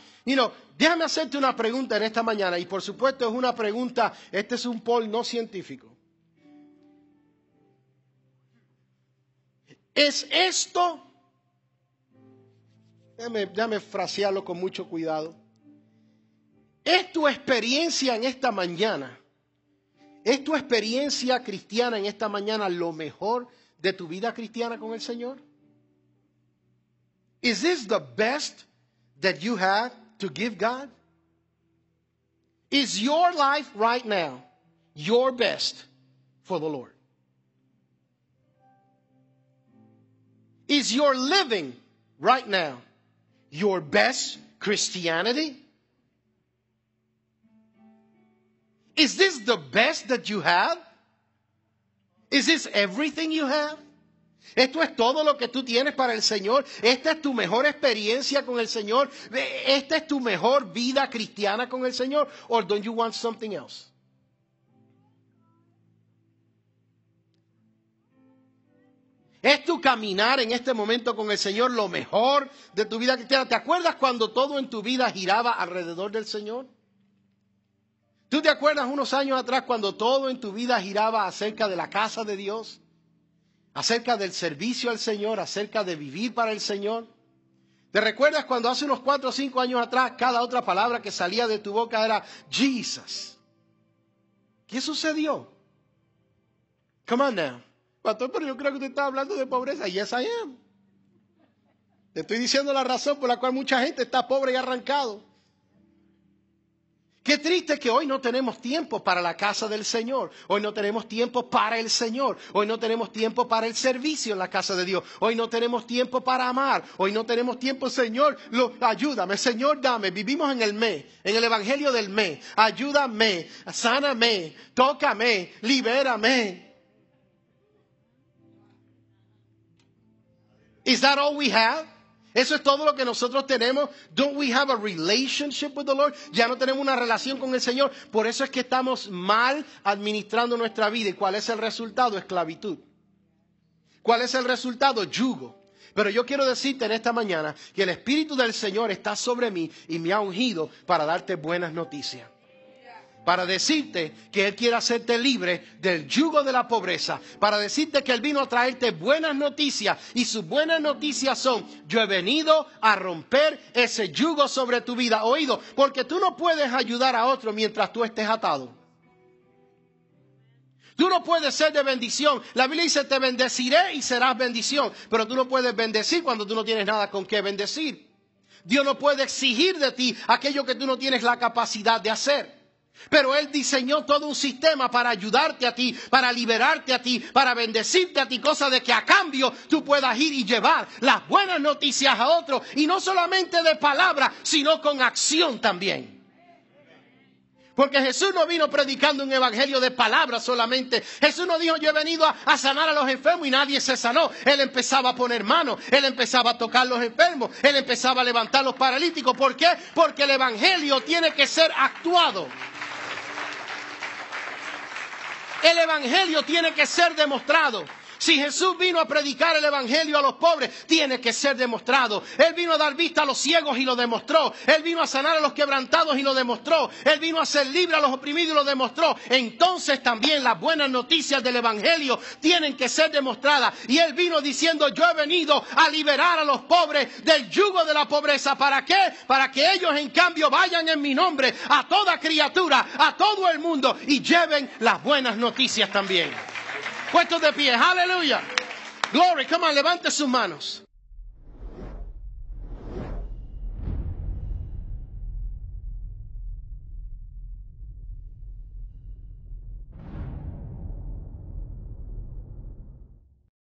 Déjame hacerte una pregunta en esta mañana, y por supuesto es una pregunta, este es un poll no científico. ¿Es esto? Déjame frasearlo con mucho cuidado. ¿Es tu experiencia en esta mañana? ¿Es tu experiencia cristiana en esta mañana lo mejor de tu vida cristiana con el Señor? Is this the best that you have to give God? Is your life right now your best for the Lord? Is your living right now your best Christianity? Is this the best that you have? Is this everything you have? ¿Esto es todo lo que tú tienes para el Señor? ¿Esta es tu mejor experiencia con el Señor? ¿Esta es tu mejor vida cristiana con el Señor? Or don't you want something else? ¿Es tu caminar en este momento con el Señor lo mejor de tu vida cristiana? ¿Te acuerdas cuando todo en tu vida giraba alrededor del Señor? ¿Tú te acuerdas unos años atrás cuando todo en tu vida giraba acerca de la casa de Dios? Acerca del servicio al Señor, acerca de vivir para el Señor. ¿Te recuerdas cuando hace unos 4 o 5 años atrás cada otra palabra que salía de tu boca era Jesus? ¿Qué sucedió? Come on now. Pastor, pero yo creo que usted está hablando de pobreza. Yes, I am. Te estoy diciendo la razón por la cual mucha gente está pobre y arrancado. Qué triste que hoy no tenemos tiempo para la casa del Señor. Hoy no tenemos tiempo para el Señor. Hoy no tenemos tiempo para el servicio en la casa de Dios. Hoy no tenemos tiempo para amar. Hoy no tenemos tiempo, Señor, ayúdame. Señor, dame. Vivimos en el mes, en el evangelio del mes. Ayúdame, sáname, tócame, libérame. Is that all we have? ¿Eso es todo lo que nosotros tenemos? Don't we have a relationship with the Lord? Ya no tenemos una relación con el Señor. Por eso es que estamos mal administrando nuestra vida. ¿Y cuál es el resultado? Esclavitud. ¿Cuál es el resultado? Yugo. Pero yo quiero decirte en esta mañana que el Espíritu del Señor está sobre mí y me ha ungido para darte buenas noticias. Para decirte que Él quiere hacerte libre del yugo de la pobreza. Para decirte que Él vino a traerte buenas noticias. Y sus buenas noticias son: yo he venido a romper ese yugo sobre tu vida. Oído, porque tú no puedes ayudar a otro mientras tú estés atado. Tú no puedes ser de bendición. La Biblia dice, te bendeciré y serás bendición. Pero tú no puedes bendecir cuando tú no tienes nada con qué bendecir. Dios no puede exigir de ti aquello que tú no tienes la capacidad de hacer. Pero Él diseñó todo un sistema para ayudarte a ti, para liberarte a ti, para bendecirte a ti, cosa de que a cambio tú puedas ir y llevar las buenas noticias a otros. Y no solamente de palabra, sino con acción también. Porque Jesús no vino predicando un evangelio de palabras solamente. Jesús no dijo, yo he venido a sanar a los enfermos y nadie se sanó. Él empezaba a poner manos, Él empezaba a tocar los enfermos, Él empezaba a levantar los paralíticos. ¿Por qué? Porque el evangelio tiene que ser actuado. El evangelio tiene que ser demostrado. Si Jesús vino a predicar el evangelio a los pobres, tiene que ser demostrado. Él vino a dar vista a los ciegos y lo demostró. Él vino a sanar a los quebrantados y lo demostró. Él vino a hacer libre a los oprimidos y lo demostró. Entonces también las buenas noticias del evangelio tienen que ser demostradas. Y Él vino diciendo, yo he venido a liberar a los pobres del yugo de la pobreza. ¿Para qué? Para que ellos en cambio vayan en mi nombre a toda criatura, a todo el mundo y lleven las buenas noticias también. Puestos de pie, aleluya. Glory, come on, levante sus manos.